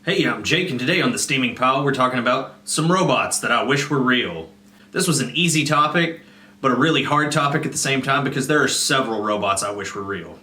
Hey, I'm Jake, and today on the Steaming Pile we're talking about some robots that I wish were real. This was an easy topic, but a really hard topic at the same time because there are several robots I wish were real.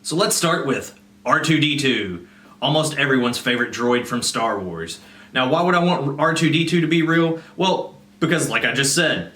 So let's start with R2-D2, almost everyone's favorite droid from Star Wars. Now, why would I want R2-D2 to be real? Well, because like I just said,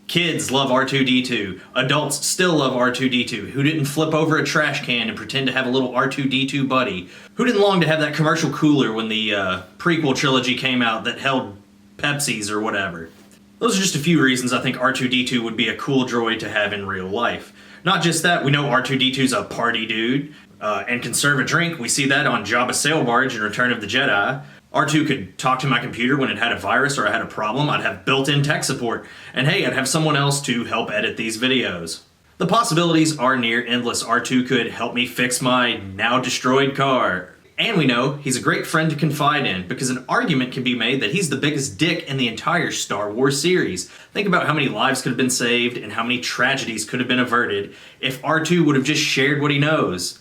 kids love R2-D2. Adults still love R2-D2. Who didn't flip over a trash can and pretend to have a little R2-D2 buddy? Who didn't long to have that commercial cooler when the prequel trilogy came out that held Pepsis or whatever? Those are just a few reasons I think R2-D2 would be a cool droid to have in real life. Not just that, we know R2-D2's a party dude and can serve a drink. We see that on Jabba's sail barge in Return of the Jedi. R2 could talk to my computer when it had a virus or I had a problem. I'd have built-in tech support. And hey, I'd have someone else to help edit these videos. The possibilities are near endless. R2 could help me fix my now destroyed car. And we know he's a great friend to confide in because an argument can be made that he's the biggest dick in the entire Star Wars series. Think about how many lives could have been saved and how many tragedies could have been averted if R2 would have just shared what he knows.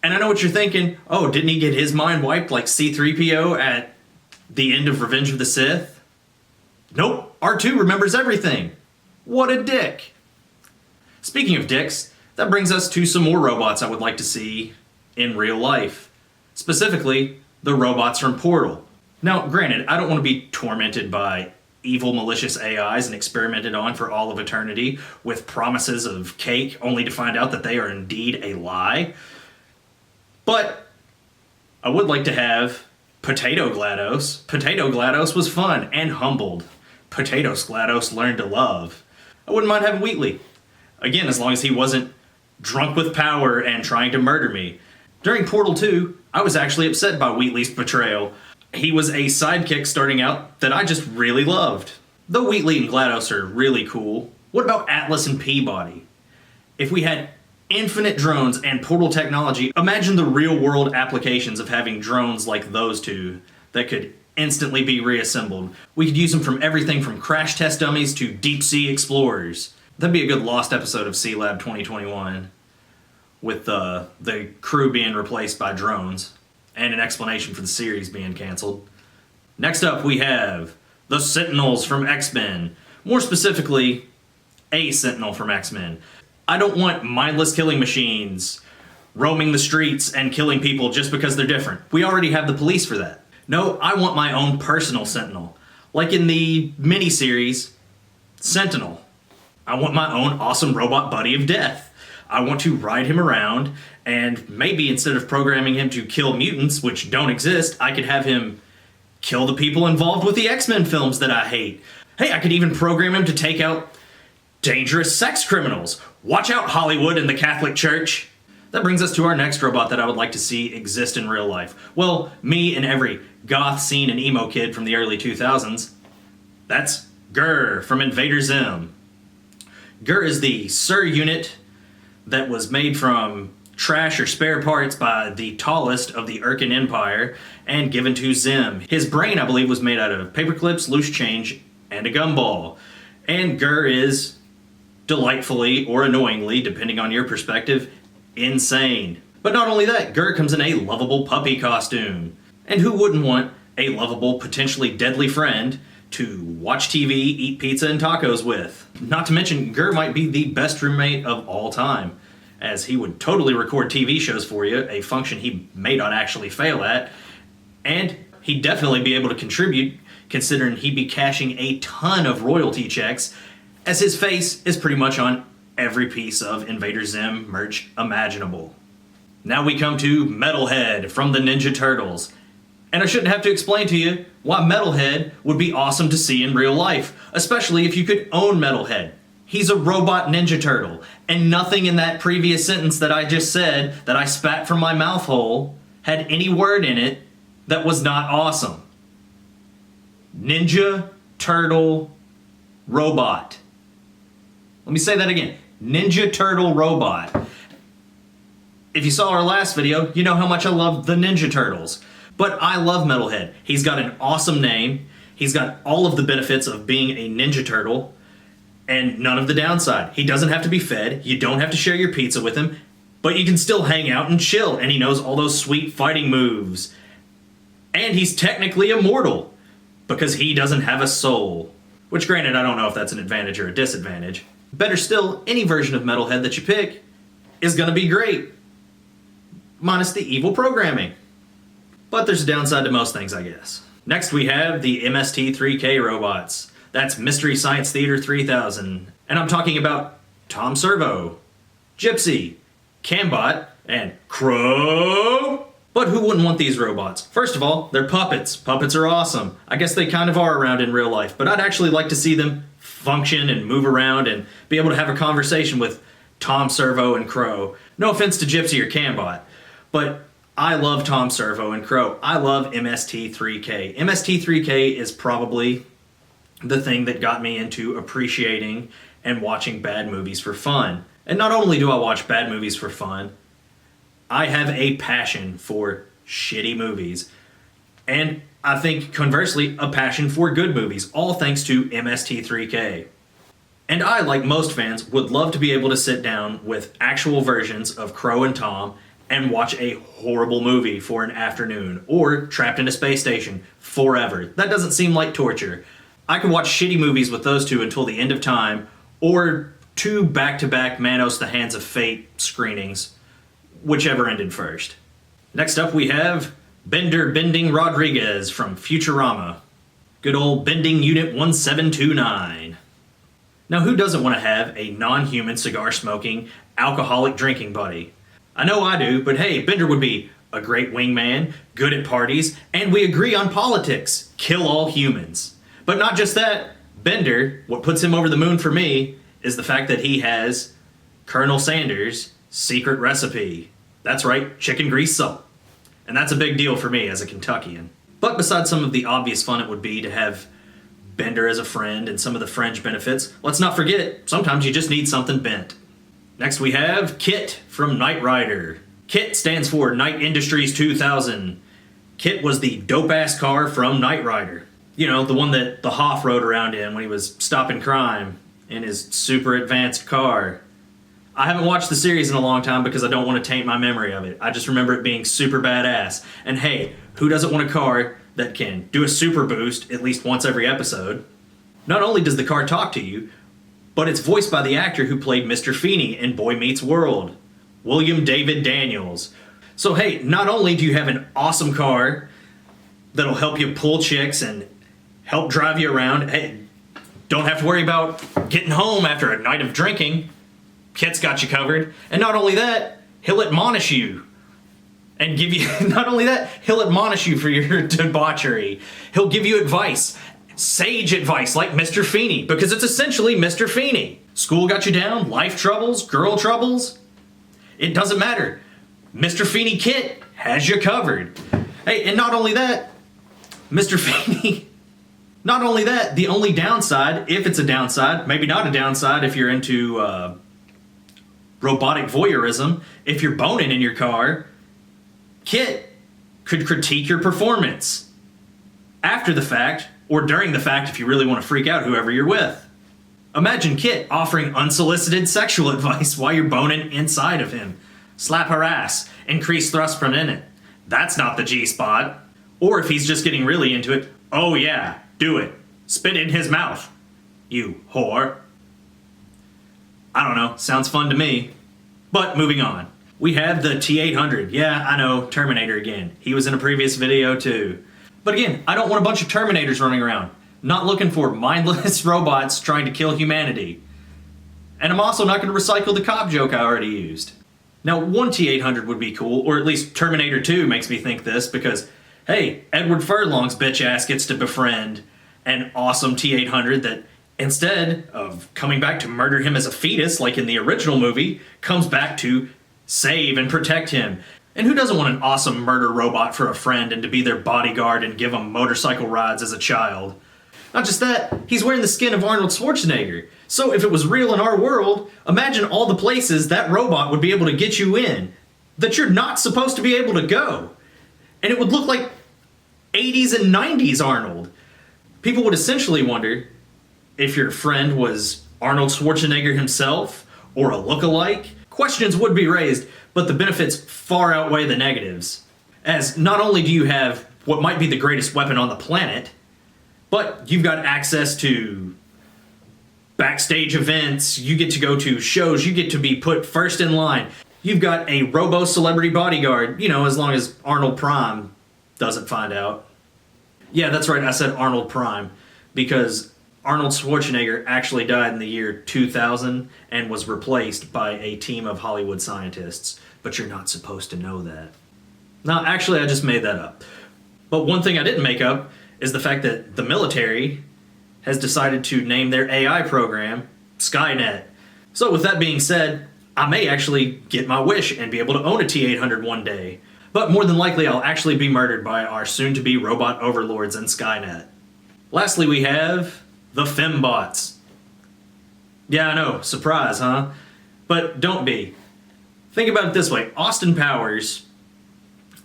And I know what you're thinking, oh, didn't he get his mind wiped like C-3PO at the end of Revenge of the Sith? Nope, R2 remembers everything. What a dick. Speaking of dicks, that brings us to some more robots I would like to see in real life. Specifically, the robots from Portal. Now, granted, I don't want to be tormented by evil, malicious AIs and experimented on for all of eternity with promises of cake only to find out that they are indeed a lie. But I would like to have Potato GLaDOS. Potato GLaDOS was fun and humbled. Potatoes GLaDOS learned to love. I wouldn't mind having Wheatley. Again, as long as he wasn't drunk with power and trying to murder me. During Portal 2, I was actually upset by Wheatley's betrayal. He was a sidekick starting out that I just really loved. Though Wheatley and GLaDOS are really cool, what about Atlas and Peabody? If we had infinite drones and Portal technology, imagine the real-world applications of having drones like those two that could instantly be reassembled. We could use them from everything from crash test dummies to deep-sea explorers. That'd be a good lost episode of C-Lab 2021, with the crew being replaced by drones, and an explanation for the series being cancelled. Next up, we have the Sentinels from X-Men. More specifically, a Sentinel from X-Men. I don't want mindless killing machines roaming the streets and killing people just because they're different. We already have the police for that. No, I want my own personal Sentinel. Like in the miniseries, Sentinel. I want my own awesome robot buddy of death. I want to ride him around, and maybe instead of programming him to kill mutants, which don't exist, I could have him kill the people involved with the X-Men films that I hate. Hey, I could even program him to take out dangerous sex criminals. Watch out, Hollywood and the Catholic Church. That brings us to our next robot that I would like to see exist in real life. Well, me and every goth scene and emo kid from the early 2000s. That's GUR from Invader Zim. GUR is the SIR unit that was made from trash or spare parts by the tallest of the Urkin Empire and given to Zim. His brain, I believe, was made out of paper clips, loose change, and a gumball. And GUR is, delightfully or annoyingly, depending on your perspective, insane. But not only that, GUR comes in a lovable puppy costume. And who wouldn't want a lovable, potentially deadly friend to watch TV, eat pizza, and tacos with? Not to mention, GUR might be the best roommate of all time, as he would totally record TV shows for you, a function he may not actually fail at, and he'd definitely be able to contribute, considering he'd be cashing a ton of royalty checks, as his face is pretty much on every piece of Invader Zim merch imaginable. Now we come to Metalhead from the Ninja Turtles. And I shouldn't have to explain to you why Metalhead would be awesome to see in real life, especially if you could own Metalhead. He's a robot Ninja Turtle, and nothing in that previous sentence that I just said, that I spat from my mouth hole, had any word in it that was not awesome. Ninja Turtle robot. Let me say that again. Ninja Turtle robot. If you saw our last video, you know how much I love the Ninja Turtles. But I love Metalhead. He's got an awesome name. He's got all of the benefits of being a Ninja Turtle and none of the downside. He doesn't have to be fed. You don't have to share your pizza with him. But you can still hang out and chill, and he knows all those sweet fighting moves. And he's technically immortal, because he doesn't have a soul. Which, granted, I don't know if that's an advantage or a disadvantage. Better still, any version of Metalhead that you pick is gonna be great. Minus the evil programming. But there's a downside to most things, I guess. Next we have the MST3K robots. That's Mystery Science Theater 3000. And I'm talking about Tom Servo, Gypsy, Cambot, and Crow. But who wouldn't want these robots? First of all, they're puppets. Puppets are awesome. I guess they kind of are around in real life, but I'd actually like to see them function and move around and be able to have a conversation with Tom Servo and Crow. No offense to Gypsy or Cambot, but I love Tom Servo and Crow. I love MST3K. MST3K is probably the thing that got me into appreciating and watching bad movies for fun. And not only do I watch bad movies for fun, I have a passion for shitty movies. And I think, conversely, a passion for good movies, all thanks to MST3K. And I, like most fans, would love to be able to sit down with actual versions of Crow and Tom and watch a horrible movie for an afternoon, or trapped in a space station forever. That doesn't seem like torture. I could watch shitty movies with those two until the end of time, or 2 back-to-back Manos the Hands of Fate screenings, whichever ended first. Next up we have Bender Bending Rodriguez from Futurama. Good old Bending Unit 1729. Now who doesn't want to have a non-human cigar-smoking, alcoholic drinking buddy? I know I do, but hey, Bender would be a great wingman, good at parties, and we agree on politics. Kill all humans. But not just that, Bender, what puts him over the moon for me, is the fact that he has Colonel Sanders' secret recipe. That's right, chicken grease salt. And that's a big deal for me as a Kentuckian. But besides some of the obvious fun it would be to have Bender as a friend and some of the fringe benefits, let's not forget, sometimes you just need something bent. Next we have Kit from Knight Rider. Kit stands for Knight Industries 2000. Kit was the dope-ass car from Knight Rider. You know, the one that the Hoff rode around in when he was stopping crime in his super advanced car. I haven't watched the series in a long time because I don't want to taint my memory of it. I just remember it being super badass. And hey, who doesn't want a car that can do a super boost at least once every episode? Not only does the car talk to you, but it's voiced by the actor who played Mr. Feeney in Boy Meets World, William David Daniels. So hey, not only do you have an awesome car that'll help you pull chicks and help drive you around, hey, don't have to worry about getting home after a night of drinking. Kit's got you covered. And not only that, he'll admonish you and give you, not only that, he'll admonish you for your debauchery. He'll give you advice, sage advice like Mr. Feeney, because it's essentially Mr. Feeney. School got you down, life troubles, girl troubles. It doesn't matter. Mr. Feeney Kit has you covered. Hey, and not only that, Mr. Feeney, not only that, the only downside, if it's a downside, maybe not a downside if you're into robotic voyeurism, if you're boning in your car, Kit could critique your performance after the fact, or during the fact if you really want to freak out whoever you're with. Imagine Kit offering unsolicited sexual advice while you're boning inside of him. Slap her ass, increase thrust from in it. That's not the G-spot. Or if he's just getting really into it, oh yeah, do it. Spit in his mouth, you whore. I don't know, sounds fun to me. But moving on. We have the T-800. Yeah, I know, Terminator again. He was in a previous video too. But again, I don't want a bunch of Terminators running around. Not looking for mindless robots trying to kill humanity. And I'm also not going to recycle the cop joke I already used. Now, one T-800 would be cool, or at least Terminator 2 makes me think this, because, hey, Edward Furlong's bitch ass gets to befriend an awesome T-800 that, instead of coming back to murder him as a fetus like in the original movie, comes back to save and protect him. And who doesn't want an awesome murder robot for a friend and to be their bodyguard and give them motorcycle rides as a child? Not just that, he's wearing the skin of Arnold Schwarzenegger. So if it was real in our world, imagine all the places that robot would be able to get you in that you're not supposed to be able to go. And it would look like 80s and 90s Arnold. People would essentially wonder if your friend was Arnold Schwarzenegger himself or a look-alike. Questions would be raised, but the benefits far outweigh the negatives. As not only do you have what might be the greatest weapon on the planet, but you've got access to backstage events, you get to go to shows, you get to be put first in line. You've got a robo-celebrity bodyguard, you know, as long as Arnold Prime doesn't find out. Yeah, that's right, I said Arnold Prime, because Arnold Schwarzenegger actually died in the year 2000 and was replaced by a team of Hollywood scientists. But you're not supposed to know that. No, actually, I just made that up. But one thing I didn't make up is the fact that the military has decided to name their AI program Skynet. So with that being said, I may actually get my wish and be able to own a T-800 one day. But more than likely, I'll actually be murdered by our soon-to-be robot overlords in Skynet. Lastly, we have the Fembots. Yeah, I know, surprise, huh? But don't be. Think about it this way, Austin Powers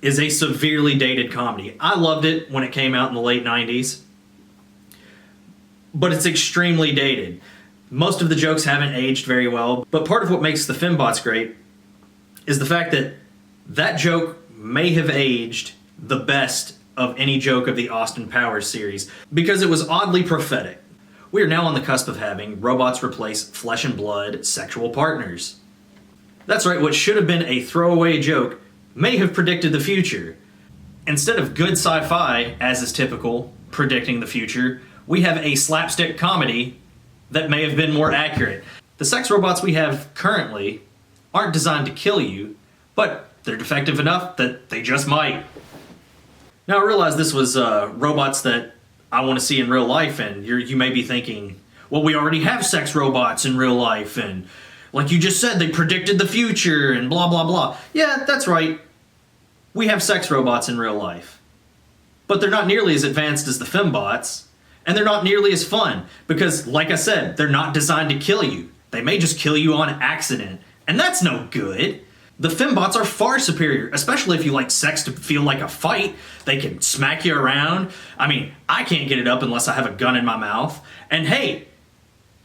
is a severely dated comedy. I loved it when it came out in the late 90s, but it's extremely dated. Most of the jokes haven't aged very well, but part of what makes the Fembots great is the fact that that joke may have aged the best of any joke of the Austin Powers series, because it was oddly prophetic. We are now on the cusp of having robots replace flesh and blood sexual partners. That's right, what should have been a throwaway joke may have predicted the future. Instead of good sci-fi, as is typical, predicting the future, we have a slapstick comedy that may have been more accurate. The sex robots we have currently aren't designed to kill you, but they're defective enough that they just might. Now I realize this was robots that I want to see in real life, and you may be thinking, well, we already have sex robots in real life, and like you just said, they predicted the future and blah, blah, blah. Yeah, that's right. We have sex robots in real life. But they're not nearly as advanced as the Fembots, and they're not nearly as fun, because, like I said, they're not designed to kill you. They may just kill you on accident, and that's no good. The Fembots are far superior, especially if you like sex to feel like a fight. They can smack you around. I mean, I can't get it up unless I have a gun in my mouth. And hey,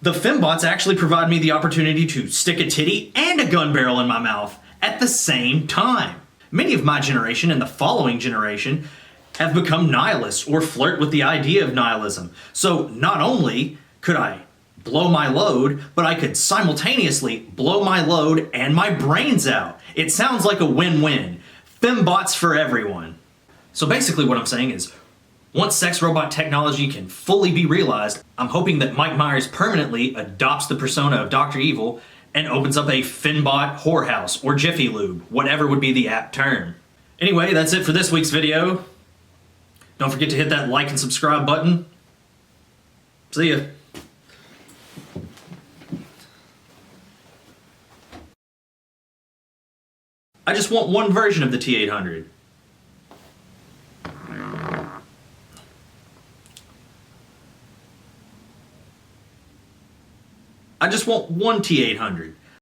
the Fembots actually provide me the opportunity to stick a titty and a gun barrel in my mouth at the same time. Many of my generation and the following generation have become nihilists or flirt with the idea of nihilism. So not only could I blow my load, but I could simultaneously blow my load and my brains out. It sounds like a win-win. Fembots for everyone. So basically what I'm saying is, once sex robot technology can fully be realized, I'm hoping that Mike Myers permanently adopts the persona of Dr. Evil and opens up a Fembot whorehouse or Jiffy Lube, whatever would be the apt term. Anyway, that's it for this week's video. Don't forget to hit that like and subscribe button. See ya. I just want one version of the T-800. I just want one T-800.